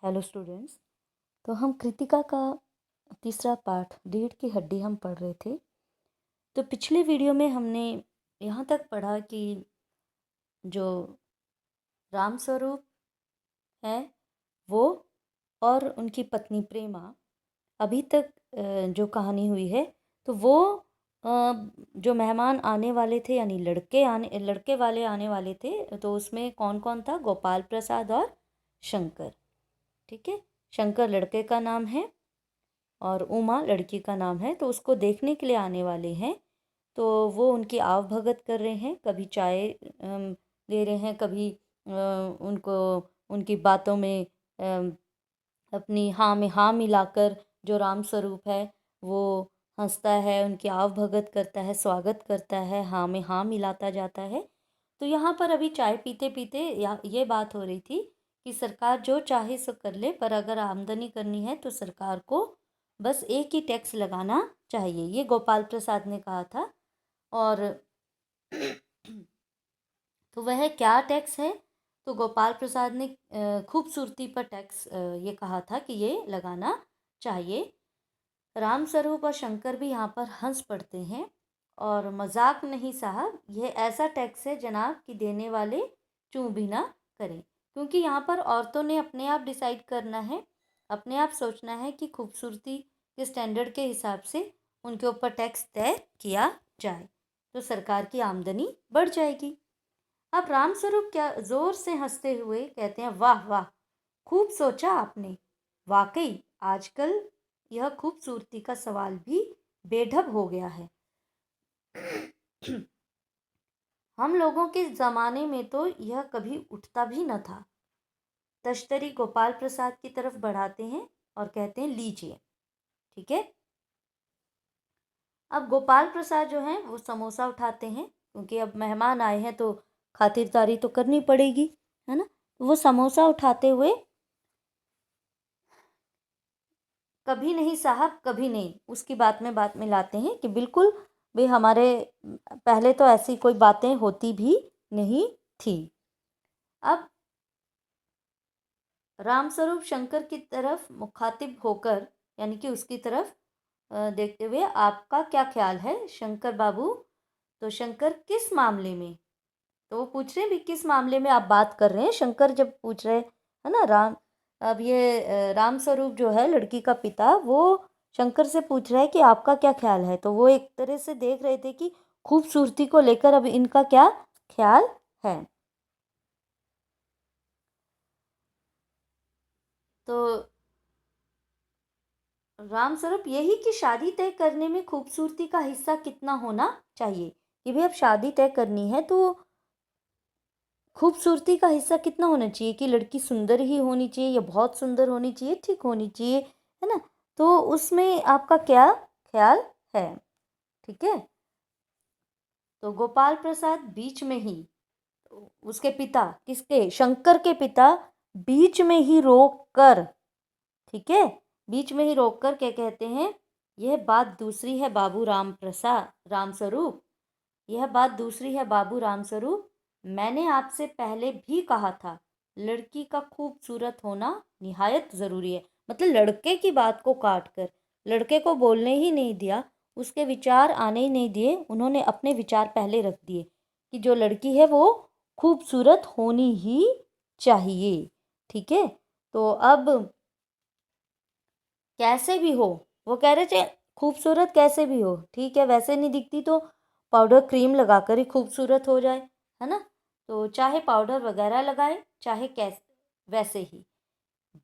Hello students. तो हम कृतिका का तीसरा पाठ रीढ़ की हड्डी हम पढ़ रहे थे। तो पिछले वीडियो में हमने यहाँ तक पढ़ा कि जो राम स्वरूप है वो और उनकी पत्नी प्रेमा अभी तक जो कहानी हुई है तो वो जो मेहमान आने वाले थे यानी लड़के वाले आने वाले थे, तो उसमें कौन कौन था? गोपाल प्रसाद और शंकर। ठीक है, शंकर लड़के का नाम है और उमा लड़की का नाम है। तो उसको देखने के लिए आने वाले हैं। तो वो उनकी आव भगत कर रहे हैं, कभी चाय दे रहे हैं, कभी उनको उनकी बातों में अपनी हाँ में हाँ मिलाकर जो राम स्वरूप है वो हंसता है, उनकी आव भगत करता है, स्वागत करता है, हाँ में हाँ मिलाता जाता है। तो यहाँ पर अभी चाय पीते पीते ये बात हो रही थी कि सरकार जो चाहे सो कर ले, पर अगर आमदनी करनी है तो सरकार को बस एक ही टैक्स लगाना चाहिए, ये गोपाल प्रसाद ने कहा था। और तो वह क्या टैक्स है? तो गोपाल प्रसाद ने खूबसूरती पर टैक्स ये कहा था कि ये लगाना चाहिए। राम स्वरूप और शंकर भी यहाँ पर हंस पड़ते हैं और मजाक नहीं साहब, यह ऐसा टैक्स है जनाब कि देने वाले चूं भी ना करें। क्योंकि यहाँ पर औरतों ने अपने आप डिसाइड करना है, अपने आप सोचना है कि खूबसूरती के स्टैंडर्ड के हिसाब से उनके ऊपर टैक्स तय किया जाए, तो सरकार की आमदनी बढ़ जाएगी। अब रामस्वरूप क्या जोर से हंसते हुए कहते हैं, वाह वाह, खूब सोचा आपने। वाकई आजकल यह खूबसूरती का सवाल भी बेढब हो गया है। हम लोगों के ज़माने में तो यह कभी उठता भी न था। तश्तरी गोपाल प्रसाद की तरफ बढ़ाते हैं और कहते हैं, लीजिए। ठीक है, अब गोपाल प्रसाद जो हैं वो समोसा उठाते हैं, क्योंकि अब मेहमान आए हैं तो खातिरदारी तो करनी पड़ेगी, है ना। वो समोसा उठाते हुए, कभी नहीं साहब कभी नहीं, उसकी बात में लाते हैं कि बिल्कुल भाई, हमारे पहले तो ऐसी कोई बातें होती भी नहीं थी। अब रामस्वरूप शंकर की तरफ मुखातिब होकर, यानी कि उसकी तरफ देखते हुए, आपका क्या ख्याल है शंकर बाबू? तो शंकर किस मामले में? तो वो पूछ रहे हैं भी किस मामले में आप बात कर रहे हैं। शंकर जब पूछ रहे है ना राम, अब ये राम स्वरूप जो है लड़की का पिता, वो शंकर से पूछ रहा है कि आपका क्या ख्याल है। तो वो एक तरह से देख रहे थे कि खूबसूरती को लेकर अब इनका क्या ख्याल है। तो राम स्वरूप यही कि शादी तय करने में खूबसूरती का हिस्सा कितना होना चाहिए, कि भाई अब शादी तय करनी है तो खूबसूरती का हिस्सा कितना होना चाहिए, कि लड़की सुंदर ही होनी चाहिए या बहुत सुंदर होनी चाहिए, ठीक होनी चाहिए, है ना। तो उसमें आपका क्या ख्याल है? ठीक है, तो गोपाल प्रसाद बीच में ही, उसके पिता, किसके? शंकर के पिता बीच में ही रोक कर, ठीक है, बीच में ही रोक कर क्या कहते हैं, यह बात दूसरी है बाबू राम प्रसाद राम स्वरूप, यह बात दूसरी है बाबू रामस्वरूप। मैंने आपसे पहले भी कहा था, लड़की का खूबसूरत होना निहायत ज़रूरी है। मतलब लड़के की बात को काट कर, लड़के को बोलने ही नहीं दिया, उसके विचार आने ही नहीं दिए, उन्होंने अपने विचार पहले रख दिए कि जो लड़की है वो खूबसूरत होनी ही चाहिए। ठीक है, तो अब कैसे भी हो, वो कह रहे थे खूबसूरत कैसे भी हो, ठीक है, वैसे नहीं दिखती तो पाउडर क्रीम लगाकर ही खूबसूरत हो जाए, है ना। तो चाहे पाउडर वगैरह लगाए, चाहे कैसे वैसे ही,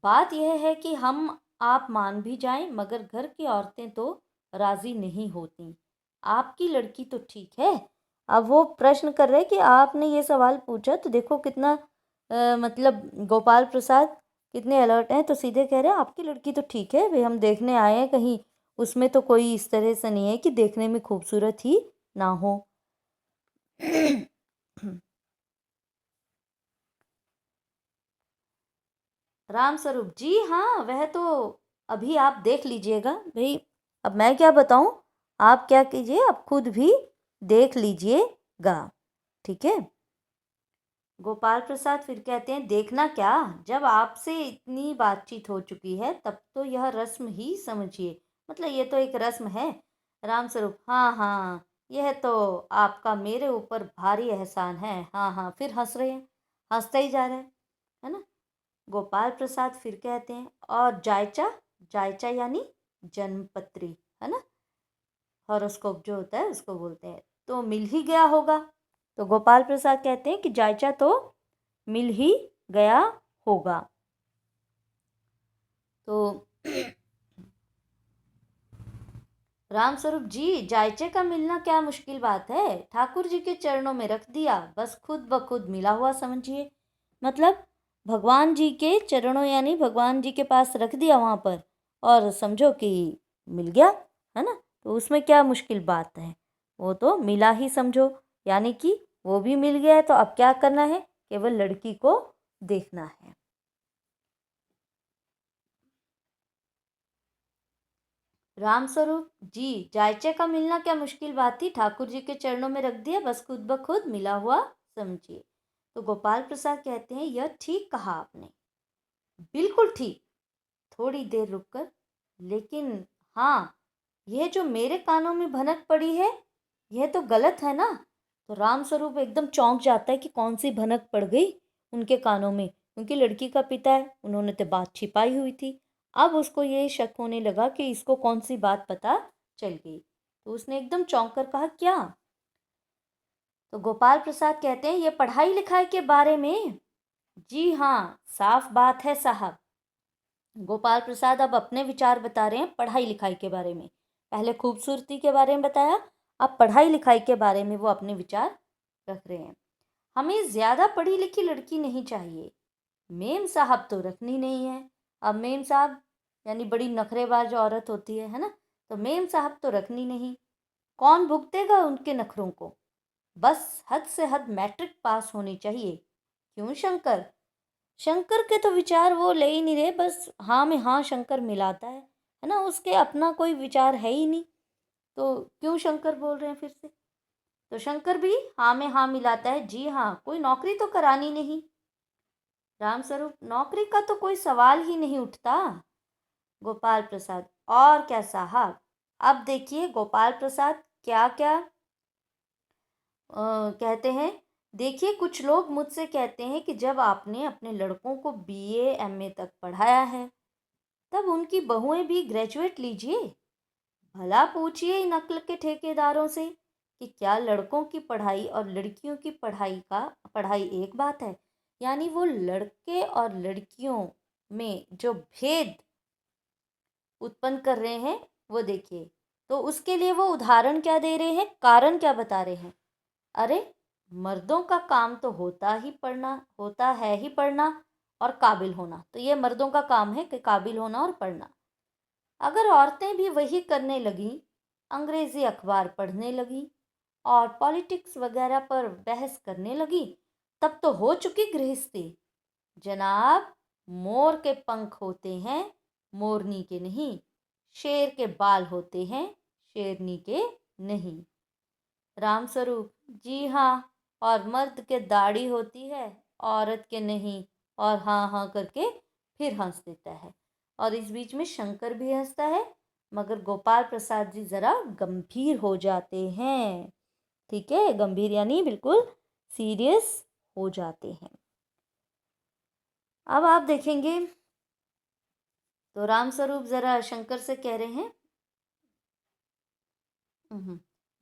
बात यह है कि हम आप मान भी जाएं, मगर घर की औरतें तो राजी नहीं होती। आपकी लड़की तो ठीक है। अब वो प्रश्न कर रहे कि आपने ये सवाल पूछा तो देखो कितना मतलब गोपाल प्रसाद कितने अलर्ट हैं। तो सीधे कह रहे हैं आपकी लड़की तो ठीक है भाई, हम देखने आए हैं, कहीं उसमें तो कोई इस तरह से नहीं है कि देखने में खूबसूरत ही ना हो। राम स्वरूप जी, हाँ वह तो अभी आप देख लीजिएगा भाई, अब मैं क्या बताऊं, आप क्या कीजिए, आप खुद भी देख लीजिएगा। ठीक है, गोपाल प्रसाद फिर कहते हैं, देखना क्या, जब आपसे इतनी बातचीत हो चुकी है तब तो यह रस्म ही समझिए, मतलब ये तो एक रस्म है। रामस्वरूप, हाँ हाँ, यह तो आपका मेरे ऊपर भारी एहसान है। हाँ हाँ, फिर हंस रहे हैं, हंसते ही जा रहे हैं, है ना। गोपाल प्रसाद फिर कहते हैं, और जायचा, जायचा यानी जन्मपत्री, है ना, हॉरोस्कोप जो होता है उसको बोलते हैं, तो मिल ही गया होगा। तो गोपाल प्रसाद कहते हैं कि जायचा तो मिल ही गया होगा। तो रामस्वरूप जी, जायचे का मिलना क्या मुश्किल बात है, ठाकुर जी के चरणों में रख दिया, बस खुद ब खुद मिला हुआ समझिए। मतलब भगवान जी के चरणों यानी भगवान जी के पास रख दिया वहाँ पर, और समझो कि मिल गया, है ना। तो उसमें क्या मुश्किल बात है, वो तो मिला ही समझो, यानी कि वो भी मिल गया है, तो अब क्या करना है, केवल लड़की को देखना है। रामस्वरूप जी, जायचे का मिलना क्या मुश्किल बात थी, ठाकुर जी के चरणों में रख दिया, बस खुद ब खुद मिला हुआ समझिए। तो गोपाल प्रसाद कहते हैं, यह ठीक कहा आपने, बिल्कुल ठीक। थोड़ी देर रुककर, लेकिन हाँ, यह जो मेरे कानों में भनक पड़ी है, यह तो गलत है ना। तो रामस्वरूप एकदम चौंक जाता है कि कौन सी भनक पड़ गई उनके कानों में, क्योंकि लड़की का पिता है, उन्होंने तो बात छिपाई हुई थी। अब उसको ये शक होने लगा कि इसको कौन सी बात पता चल गई। तो उसने एकदम चौंक कर कहा, क्या। तो गोपाल प्रसाद कहते हैं, ये पढ़ाई लिखाई के बारे में। जी हाँ, साफ बात है साहब। गोपाल प्रसाद अब अपने विचार बता रहे हैं पढ़ाई लिखाई के बारे में। पहले खूबसूरती के बारे में बताया, अब पढ़ाई लिखाई के बारे में वो अपने विचार रख रहे हैं। हमें ज़्यादा पढ़ी लिखी लड़की नहीं चाहिए, मेम साहब तो रखनी नहीं है। अब मेम साहब यानी बड़ी नखरेबाज औरत होती है ना, तो मेम साहब तो रखनी नहीं। कौन भुगतेगा उनके नखरों को, बस हद से हद मैट्रिक पास होनी चाहिए। क्यों शंकर, शंकर के तो विचार वो ले ही नहीं रहे, बस हाँ में हाँ शंकर मिलाता है ना, उसके अपना कोई विचार है ही नहीं। तो क्यों शंकर बोल रहे हैं फिर से, तो शंकर भी हाँ में हाँ मिलाता है, जी हाँ, कोई नौकरी तो करानी नहीं। रामस्वरूप, नौकरी का तो कोई सवाल ही नहीं उठता। गोपाल प्रसाद, और क्या साहब। अब देखिए गोपाल प्रसाद क्या क्या कहते हैं। देखिए, कुछ लोग मुझसे कहते हैं कि जब आपने अपने लड़कों को बीए एमए तक पढ़ाया है, तब उनकी बहुएं भी ग्रेजुएट लीजिए। भला पूछिए इन अक्ल के ठेकेदारों से कि क्या लड़कों की पढ़ाई और लड़कियों की पढ़ाई एक बात है। यानी वो लड़के और लड़कियों में जो भेद उत्पन्न कर रहे हैं, वो देखिए। तो उसके लिए वो उदाहरण क्या दे रहे हैं, कारण क्या बता रहे हैं। अरे, मर्दों का काम तो होता है ही पढ़ना और काबिल होना, तो ये मर्दों का काम है कि काबिल होना और पढ़ना। अगर औरतें भी वही करने लगीं, अंग्रेजी अखबार पढ़ने लगीं और पॉलिटिक्स वगैरह पर बहस करने लगी, तब तो हो चुकी गृहस्थी। जनाब, मोर के पंख होते हैं, मोरनी के नहीं। शेर के बाल होते हैं, शेरनी के नहीं। रामस्वरूप, जी हाँ, और मर्द के दाढ़ी होती है, औरत के नहीं। और हाँ हाँ करके फिर हंस देता है, और इस बीच में शंकर भी हंसता है, मगर गोपाल प्रसाद जी ज़रा गंभीर हो जाते हैं। ठीक है, गंभीर यानी बिल्कुल सीरियस हो जाते हैं। अब आप देखेंगे तो रामस्वरूप ज़रा शंकर से कह रहे हैं,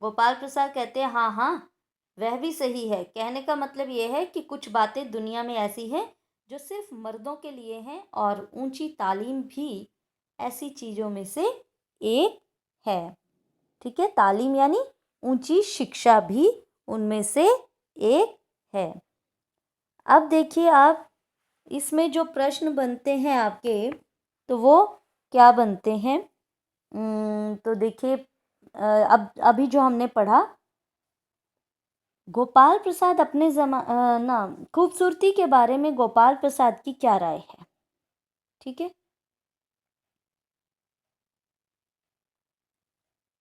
गोपाल प्रसाद कहते हैं, हाँ हाँ, वह भी सही है। कहने का मतलब ये है कि कुछ बातें दुनिया में ऐसी हैं जो सिर्फ मर्दों के लिए हैं, और ऊंची तालीम भी ऐसी चीज़ों में से एक है। ठीक है, तालीम यानी ऊंची शिक्षा भी उनमें से एक है। अब देखिए आप, इसमें जो प्रश्न बनते हैं आपके, तो वो क्या बनते हैं। तो देखिए, अब अभी जो हमने पढ़ा, गोपाल प्रसाद अपने ना खूबसूरती के बारे में गोपाल प्रसाद की क्या राय है। ठीक है,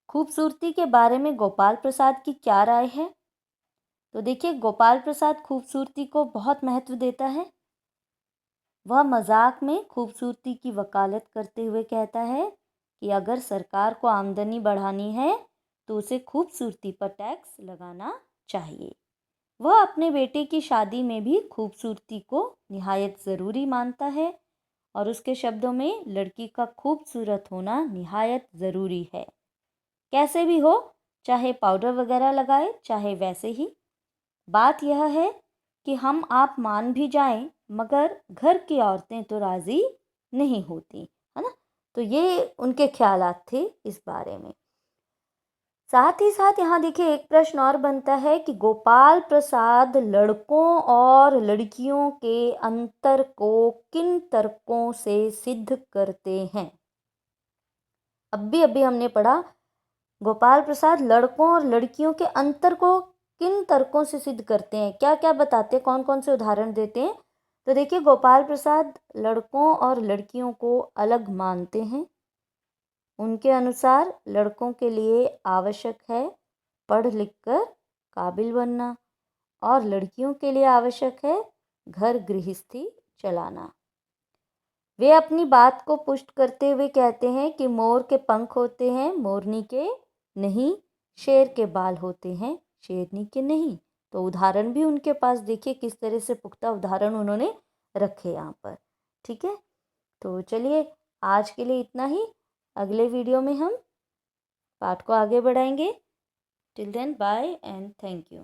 खूबसूरती के बारे में गोपाल प्रसाद की क्या राय है। तो देखिए गोपाल प्रसाद खूबसूरती को बहुत महत्व देता है। वह मजाक में खूबसूरती की वकालत करते हुए कहता है कि अगर सरकार को आमदनी बढ़ानी है तो उसे खूबसूरती पर टैक्स लगाना चाहिए। वह अपने बेटे की शादी में भी खूबसूरती को निहायत ज़रूरी मानता है और उसके शब्दों में लड़की का खूबसूरत होना निहायत ज़रूरी है। कैसे भी हो, चाहे पाउडर वगैरह लगाए चाहे वैसे ही, बात यह है कि हम आप मान भी जाएं मगर घर की औरतें तो राज़ी नहीं होती, है ना। तो ये उनके ख्यालात थे इस बारे में। साथ ही साथ यहाँ देखिए एक प्रश्न और बनता है कि गोपाल प्रसाद लड़कों और लड़कियों के अंतर को किन तर्कों से सिद्ध करते हैं। अभी हमने पढ़ा गोपाल प्रसाद लड़कों और लड़कियों के अंतर को किन तर्कों से सिद्ध करते हैं, क्या क्या बताते हैं, कौन कौन से उदाहरण देते हैं। तो देखिए गोपाल प्रसाद लड़कों और लड़कियों को अलग मानते हैं। उनके अनुसार लड़कों के लिए आवश्यक है पढ़ लिख कर काबिल बनना और लड़कियों के लिए आवश्यक है घर गृहस्थी चलाना। वे अपनी बात को पुष्ट करते हुए कहते हैं कि मोर के पंख होते हैं मोरनी के नहीं, शेर के बाल होते हैं शेरनी के नहीं। तो उदाहरण भी उनके पास देखिए किस तरह से पुख्ता उदाहरण उन्होंने रखे यहाँ पर। ठीक है, तो चलिए आज के लिए इतना ही। अगले वीडियो में हम पाठ को आगे बढ़ाएंगे। Till then bye and thank you.